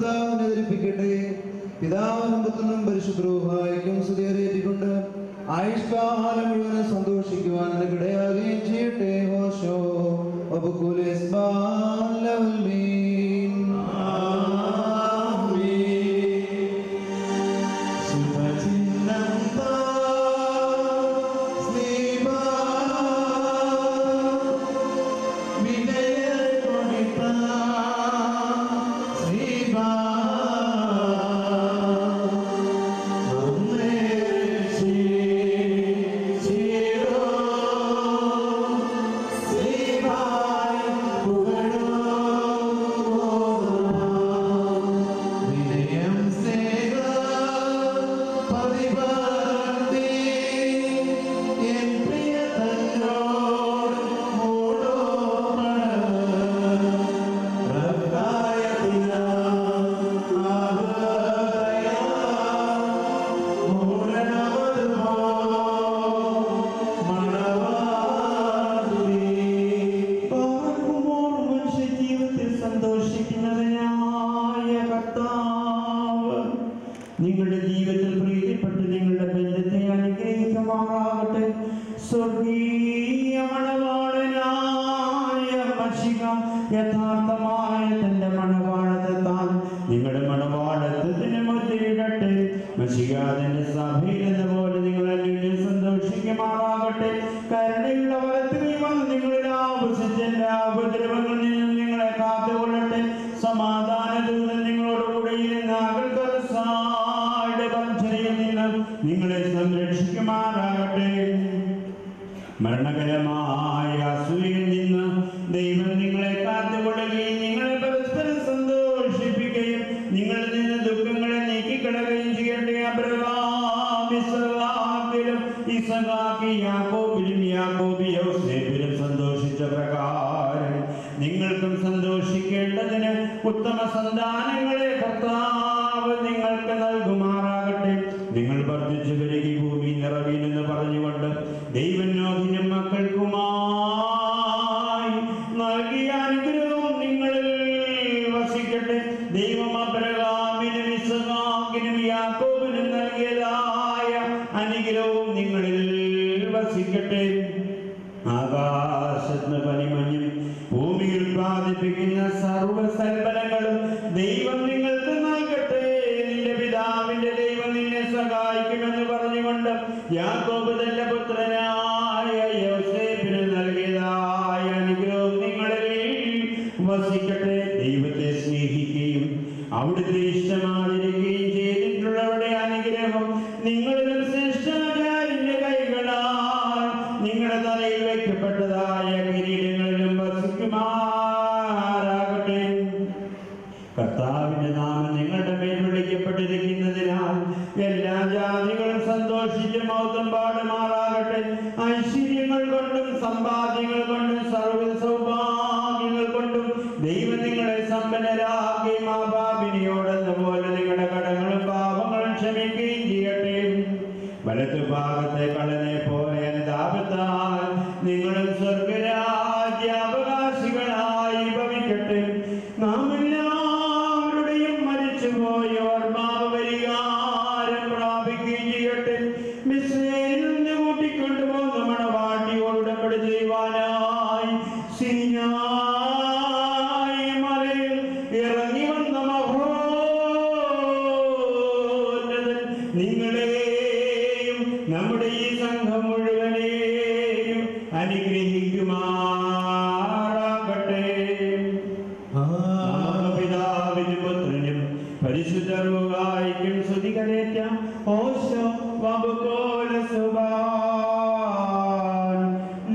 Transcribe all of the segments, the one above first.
കർത്താവിനെ ധരിപ്പിക്കട്ടെ. പിതാവിനും പുത്രനും പരിശുദ്ധ റൂഹായ്ക്കും സ്തുതിയേറ്റിക്കൊണ്ട് ആയുഷ്കാലം മുഴുവൻ സന്തോഷിക്കുവാൻ നിനക്കിടയാകുകയും ചെയ്യട്ടെ. ഹോശോ നിങ്ങളുടെ ജീവിതത്തിൽ പ്രീതിപ്പെട്ട് നിങ്ങളുടെ ബന്ധത്തെ അനുഗ്രഹിക്കുമാറാകട്ടെ. സ്വർഗീയ മണവാളനായ മശിഹ യഥാർത്ഥമായ തന്റെ മണവാളത്തെത്താൻ നിങ്ങളുടെ മണവാളത്വത്തിന് മുദ്രയിടട്ടെ. മശിഹ തന്റെ സഭയിൽ എന്ന പോലെ നിങ്ങളെ സന്തോഷിക്കുമാറാകട്ടെ. കരുണയുള്ള വലത്തുകൈവൻ നിങ്ങളിൽ ആവശ്യിച്ച എല്ലാ ഉപദ്രവങ്ങളിൽ നിന്നും നിങ്ങളെ കാത്തുകൊള്ളട്ടെ. സമാധാന ദൂതൻ നിങ്ങളോടുകൂടെ നിങ്ങളെ സംരക്ഷിക്കുമാറാകട്ടെ. മരണകരമായ അസൂയയിൽ നിന്ന് ദൈവം നിങ്ങളെ കാത്തുകൊള്ളുകയും നിങ്ങളെ പരസ്പരം സന്തോഷിപ്പിക്കുകയും നിങ്ങളിൽ നിന്ന് ദുഃഖങ്ങളെ നീക്കിക്കളയുകയും ചെയ്യട്ടെ. അബ്രഹാം ഇസ്ഹാക്കിലും ഇസഹാക്ക് യാക്കോബിലും യാക്കോബ് യോസേഫിലും സന്തോഷിച്ച പ്രകാരം നിങ്ങൾക്കും സന്തോഷിക്കേണ്ടതിന് ഉത്തമ സന്താനങ്ങളെ കർത്താവ് നിങ്ങൾക്ക് നൽകുമാറാകട്ടെ. നിങ്ങൾ വർദ്ധിച്ചു പെരുകി ഭൂമി നിറവിനെന്ന് പറഞ്ഞുകൊണ്ട് ദൈവം നോഹിനും മക്കൾക്കുമായി നൽകിയ അനുഗ്രഹവും നിങ്ങളിൽ വസിക്കട്ടെ. ദൈവം അബ്രഹാമിനും ഇസ്ഹാക്കിനും യാക്കോബിനും നൽകിയതായ അനുഗ്രഹവും നിങ്ങളിൽ വസിക്കട്ടെ. ആകാശത്തിന് പനിമഞ്ഞും ഭൂമി ഉൽപ്പാദിപ്പിക്കുന്ന സർവ്വസൽപ്പനങ്ങളും ദൈവം നിങ്ങൾക്ക് നൽകട്ടെ. നിന്റെ പിതാവിന്റെ ദൈവം നിന്നെ സഹായിക്കുമെന്ന് പറഞ്ഞുകൊണ്ട് യാക്കോബ് തന്റെ പുത്രനായ യോസേഫിന് നൽകിയതായ അനുഗ്രഹം നിങ്ങളിൽ വസിക്കട്ടെ. ദൈവത്തെ സ്നേഹിക്കുകയും അവിടുത്തെ ഇഷ്ടമാതിരിക്കുകയും ചെയ്തിട്ടുള്ളവരുടെ അനുഗ്രഹം നിങ്ങളിലും ശ്രേഷ്ഠാചാര്യന്റെ കൈകളാൽ നിങ്ങളുടെ തലയിൽ വയ്ക്കപ്പെട്ടതായ കിരീടങ്ങളിലും വസിക്കുമാറാകട്ടെ. കർത്താവിന്റെ നാമം നിങ്ങളുടെ മേൽ വിളിക്കപ്പെട്ടിരിക്കുന്നതിനാൽ എല്ലാ ജാതികളും സന്തോഷിച്ച് മൗത്വം പാടുമാറാകട്ടെ. ഐശ്വര്യങ്ങൾ കൊണ്ടും സമ്പാദ്യങ്ങൾ കൊണ്ടും സർവ്വ സൗഭാഗ്യങ്ങൾ കൊണ്ടും ദൈവം നിങ്ങളെ സമ്പന്നരാക്കുകയും ആ പാപിനിയോടെന്ന പോലെ നിങ്ങളുടെ കടങ്ങളും പാപങ്ങളും ക്ഷമിക്കുകയും ചെയ്യട്ടെ. വലത്തു ഭാഗത്തെ കള്ളനെ പോലെ അനുതാപത്താൽ നിങ്ങളും സ്വർഗരാജ്യാവകാശികളായി ഭവിക്കട്ടെ. നാം എല്ലാവരുടെയും മരിച്ചുപോയവർ പാപപരിഹാരം പ്രാപിക്കുകയും ചെയ്യട്ടെ. മിസ്രയീമിൽ നിന്ന് കൂട്ടിക്കൊണ്ടുപോകുന്ന മണവാട്ടിയോട് ഉടമ്പടി ചെയ്യുവാനായി സീനായി മലയിൽ ഇറങ്ങി വന്ന മഹോന്നതൻ നിങ്ങളെയും നമ്മുടെ ഈ സംഘം മുഴുവനെയും അനുഗ്രഹിക്കുമാറാകട്ടെ. പിതാവിനും പുത്രനും പരിശുദ്ധ റൂഹായിക്കും സ്തുതി കരേറ്റാം. ഓശോ വബുകോല സുബാൻ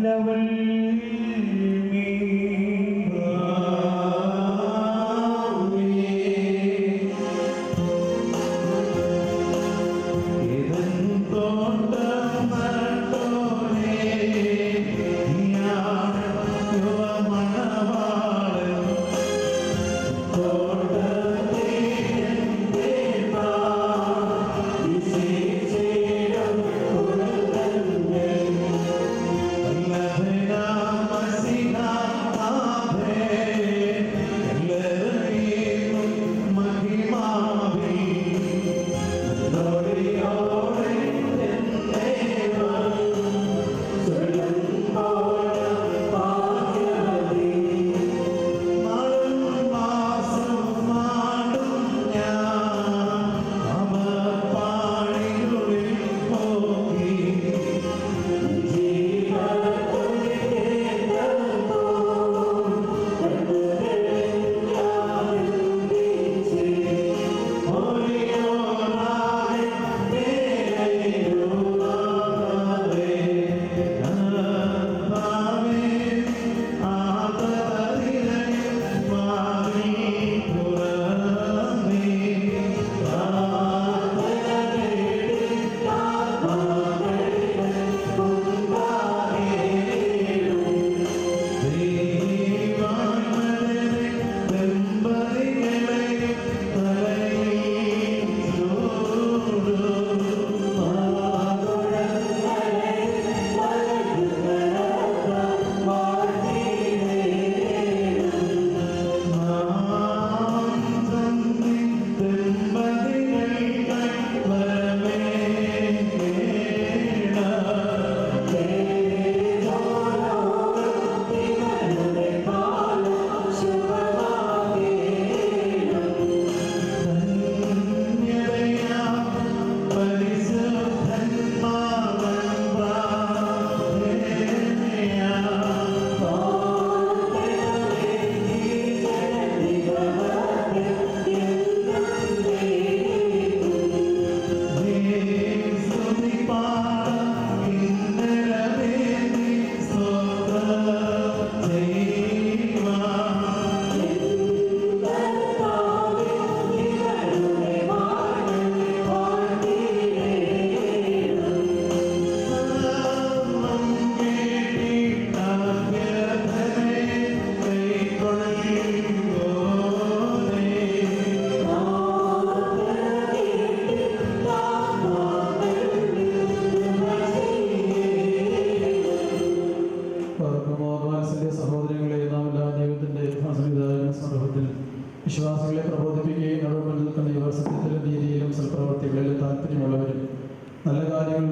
ലവൽ ും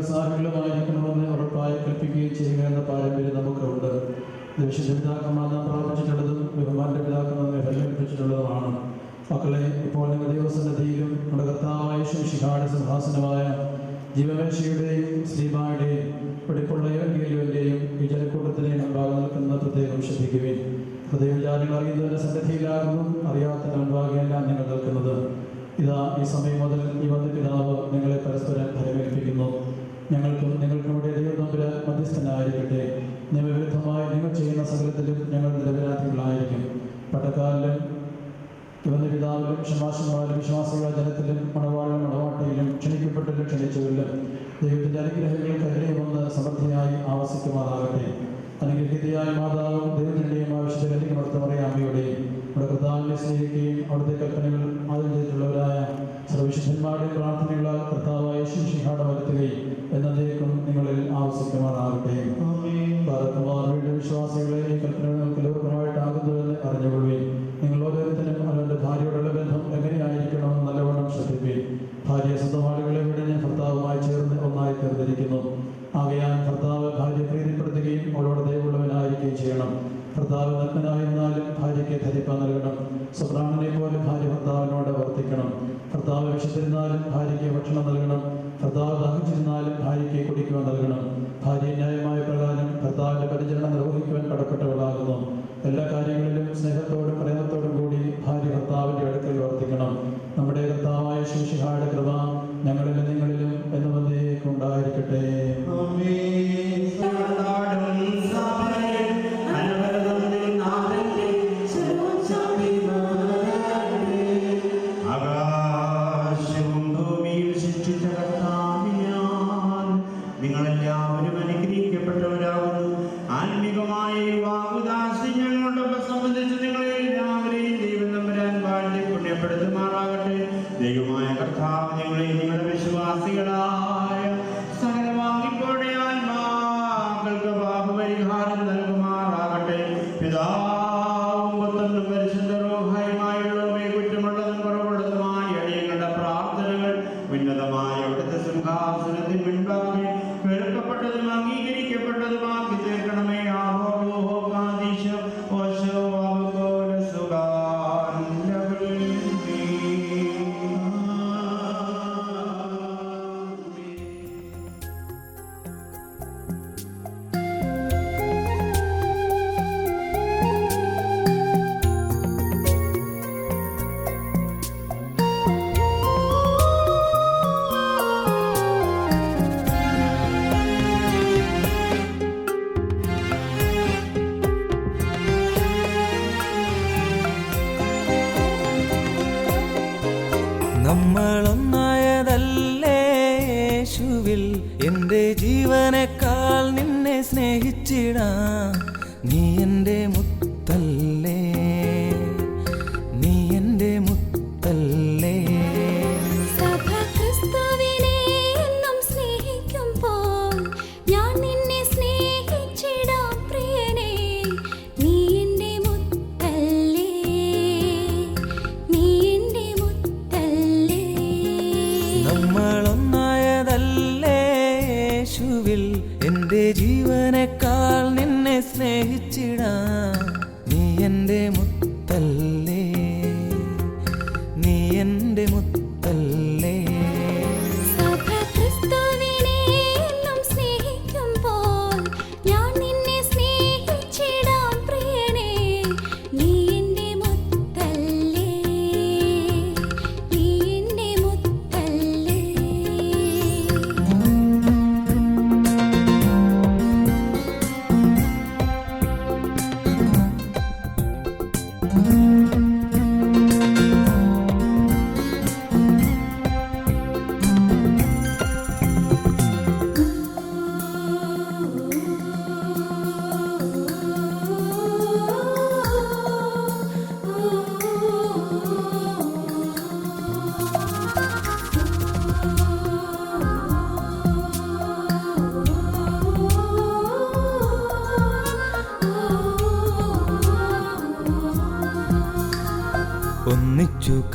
ഉത്സാഹങ്ങളുമായിരിക്കണമെന്ന് ഉറപ്പായി കൽപ്പിക്കുകയും ചെയ്യുക എന്ന പാരമ്പര്യം നമുക്കുണ്ട്. വിശുദ്ധ പിതാക്കന്മാർ നാം പ്രാപിച്ചിട്ടുള്ളതും ബഹുമാന്റെ പിതാക്കന്മാർ പരിഗണിപ്പിച്ചിട്ടുള്ളതുമാണ്. മക്കളെ, ഇപ്പോൾ നിങ്ങൾ ദൈവസന്നിധിയിലും നമ്മുടെ കർത്താവായ ശിഹായുടെ സിംഹാസനമായ ജീവമേശയുടെയും ശ്രീമായുടെയും വെടിപ്പുള്ള ഏവന്റെയും ഈ ജനക്കൂട്ടത്തിനെയും മുൻപാകെ നിൽക്കുന്ന പ്രത്യേകം ശ്രദ്ധിക്കുകയും ഹൃദയവിചാരങ്ങൾ അറിയുന്നതിന്റെ സന്നിധിയിലാകുന്നു, അറിയാത്തതിന് മുൻപാകെ എല്ലാം നിങ്ങൾ നിൽക്കുന്നത്. ഇതാ ഈ സമയം മുതൽ ഈ വന്ന പിതാവ് നിങ്ങളെ പരസ്പരം ഫലമേൽപ്പിക്കുന്നു. ഞങ്ങൾക്കും നിങ്ങൾക്കുവിടെ ദൈവതമ്പുരാൻ മധ്യസ്ഥനായിരിക്കട്ടെ. നിയമവിരുദ്ധമായി നിങ്ങൾ ചെയ്യുന്ന സകലത്തിലും ഞങ്ങൾ നിരപരാധികളായിരിക്കും. പട്ടക്കാലിലും ഇവന്റെ പിതാവിലും ക്ഷമാശന്മാരിലും വിശ്വാസികള ജനത്തിലും മണവാളിലും മണവാട്ടിയിലും ക്ഷണിക്കപ്പെട്ടിലും ക്ഷണിച്ചവരിലും ദൈവത്തിന്റെ അനുഗ്രഹങ്ങൾ കരുണയുമെന്ന് സമൃദ്ധിയായി ആവസിക്കുമാറാകട്ടെ. അനുഗ്രഹീതയായ മാതാവും ദൈവത്തിൻ്റെയും വിശുദ്ധ കന്യകമർത്തമറിയാമ്മയുടെയും നമ്മുടെ കർത്താവിനെ സ്നേഹിക്കുകയും അവിടുത്തെ കൽപ്പനകൾ ആദ്യം ചെയ്തിട്ടുള്ളവരായ സർവവിശുദ്ധന്മാരുടെയും പ്രാർത്ഥനകളാൽ കർത്താവായ ശിഹാട വരുത്തുകയും എന്നതേക്കും നിങ്ങളിൽ ആവസിക്കുമാറാകട്ടെ. ഭാരതമാരുടെ വിശ്വാസികളെ ഈ കൽപ്പനകൾ നിങ്ങൾക്ക് ലോകമായിട്ടാകുന്നുവെന്ന് അറിഞ്ഞുകൊള്ളുകയും നിങ്ങൾ ഓരോരുത്തരും അവരുടെ ഭാര്യയോടുള്ള ബന്ധം എങ്ങനെയായിരിക്കണമെന്ന് നല്ലവണ്ണം ശ്രദ്ധിക്കുകയും ഭാര്യ സ്വന്തമാളുകളെ വിടഞ്ഞ് ഭർത്താവുമായി ചേർന്ന് ഒന്നായി തീർന്നിരിക്കുന്നു. ആകയാൽ ഭർത്താവ് ഭാര്യയെ പ്രീതിപ്പെടുത്തുകയും അവളോട് ദയവുള്ളവനായിരിക്കുകയും ചെയ്യണം. ഭർത്താവ് നഗ്നനായിരുന്നാലും ഭാര്യയ്ക്ക് ധരിപ്പാൻ നൽകണം. സ്വപ്രാണനെ പോലെ ഭാര്യ ഭർത്താവിനോട് വർത്തിക്കണം. ഭർത്താവ് വിശന്നിരുന്നാലും ഭാര്യയ്ക്ക് ഭക്ഷണം നൽകണം. ഭർത്താവ് ദാഹിച്ചിരുന്നാലും ഭാര്യയ്ക്ക് കുടിക്കുവാൻ നൽകണം. ഭാര്യ ന്യായമായ പ്രകാരം ഭർത്താവിന്റെ പരിചരണം നിർവഹിക്കുവാൻ കടപ്പെട്ടവളാകുന്നു. എല്ലാ കാര്യങ്ങളിലും സ്നേഹത്തോടും പ്രേമത്തോടും കൂടി ഭാര്യ ഭർത്താവിന്റെ അടുക്കൽ വർത്തിക്കണം. നമ്മുടെ കർത്താവായ ശിഹായുടെ കൃപ ഞങ്ങളിലും നിങ്ങളിലും എന്നുവന്നേക്കും ഉണ്ടായിരിക്കട്ടെ. നിങ്ങളെല്ലാവരും അനുഗ്രഹിക്കപ്പെട്ടവരാകുന്നു. ആത്മീകമായി വാഗ്ദാനങ്ങളോടൊപ്പം സംബന്ധിച്ച് നിങ്ങളെല്ലാവരെയും ദൈവം തമ്പുരാൻ വാഴ്ത്തി പുണ്യപ്പെടുത്തുമാറാകട്ടെ. ദൈവമായ കർത്താവ് നിങ്ങളെ നിങ്ങളുടെ വിശ്വാസികളായ സകല വാങ്ങിപ്പോടെ ആത്മാക്കൾക്ക് പാപപരിഹാരം നൽകുമാറാകട്ടെ. പിതാവും പുത്രനും പരിശുദ്ധ റൂഹായുമായുള്ളവയെ കുറ്റമുള്ളതും കുറവുള്ളതുമായ അടിയങ്ങളുടെ പ്രാർത്ഥനകൾ ഉന്നതമായ അവിടുത്തെ സിംഹാസനത്തിൽ മുൻപാകെ കേൾക്കപ്പെട്ടതും അംഗീകരിക്കപ്പെട്ടതുമാക്കി തീർക്കണമേ. നമ്മളൊന്നായതല്ലേ യേശുവിൽ, എൻ്റെ ജീവനേക്കാൾ നിന്നെ സ്നേഹിച്ചിടാം. നീ എൻ്റെ മുത്തല്ലേ, നീ എൻ്റെ മുത്തല്ലേ. നമ്മളൊന്നായതല്ലേ യേശുവിൽ, എൻ്റെ ജീവനേക്കാൾ നിന്നെ സ്നേഹിച്ചിടാം. നീ എൻ്റെ മുത്തല്ലേ, നീ എൻ്റെ മുത്തല്ലേ.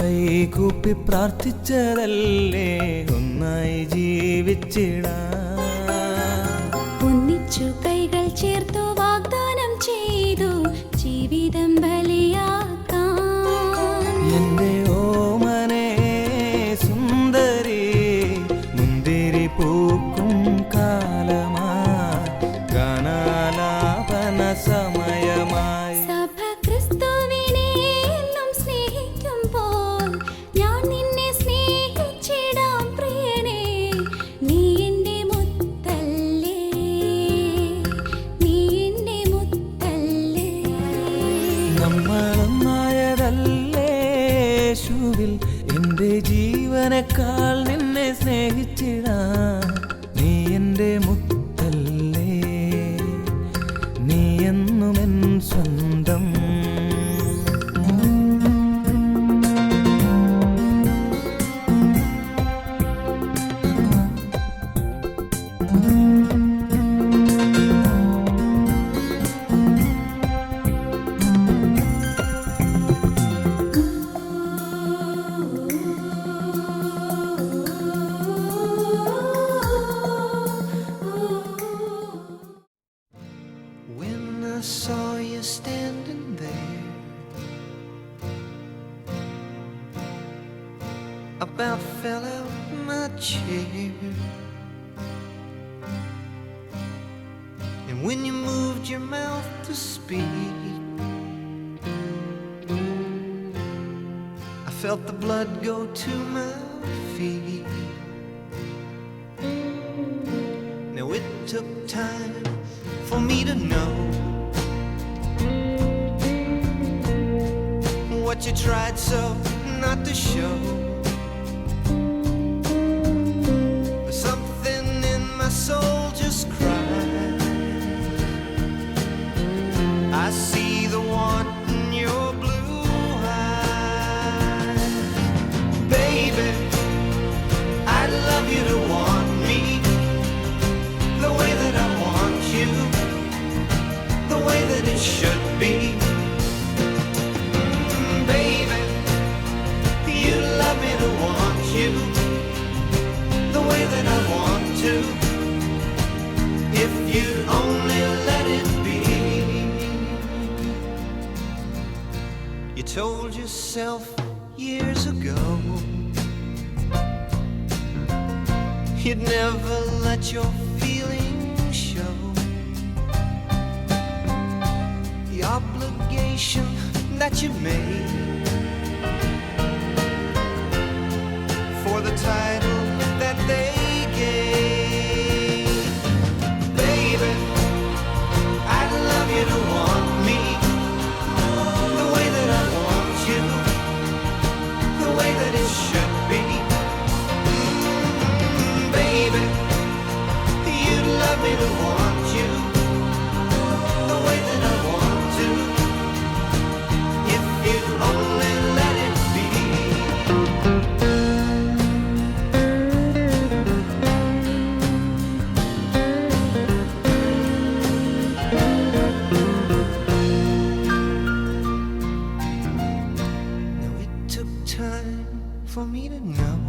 കൈകൂപ്പി പ്രാർത്ഥിച്ചതല്ലേ ഒന്നായി ജീവിച്ചിടാം. ഒന്നിച്ചു കൈകൾ ചേർത്തു വാഗ്ദാനം ചെയ്തു ജീവിതം ബലിയാക്കാം. എന്റെ ഓമനെ സുന്ദരി മുന്തിരി പൂക്കും കാലമായി ഗാനാലാപന സമയമായി. സഭ ക്രിസ്തുവിനെ എന്നും സ്നേഹിക്കുമ്പോൾ ഞാൻ നിന്നെ സ്നേഹിച്ചിടാം പ്രിയനേ. നീ എൻ്റെ മുത്തല്ലേ, നീ എൻ്റെ മുത്തല്ലേ. നമ്മളൊന്നായതല്ലേ യേശുവിൽ എൻ്റെ ജീവനേക്കാൾ നിന്നെ സ്നേഹിച്ചിടാം. നീ എൻ്റെ മുത്തല്ലേ, നീ എന്നും എൻ സ്വന്തം. When I saw you standing there, about fell out my chair. And when you moved your mouth to speak, I felt the blood go to my feet. Now it took time for me to know what you tried so not to show. But something in my soul just cried. I see the want in your blue eyes. Baby, I'd love you to want me the way that I want you, the way that it should be. Baby, you love me to want you, the way that I want to, if you only let it be. You told yourself years ago you'd never let your feelings show. The obligation that you made for the title that they gave. Baby, I'd love you to want me the way that I want you, the way that it should be. Baby, you'd love me to want you the way that I want to, if you only let it be. Now it took time for me to know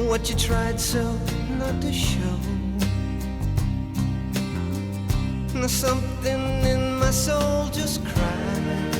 what you tried so not to show. Now something in my soul just cried.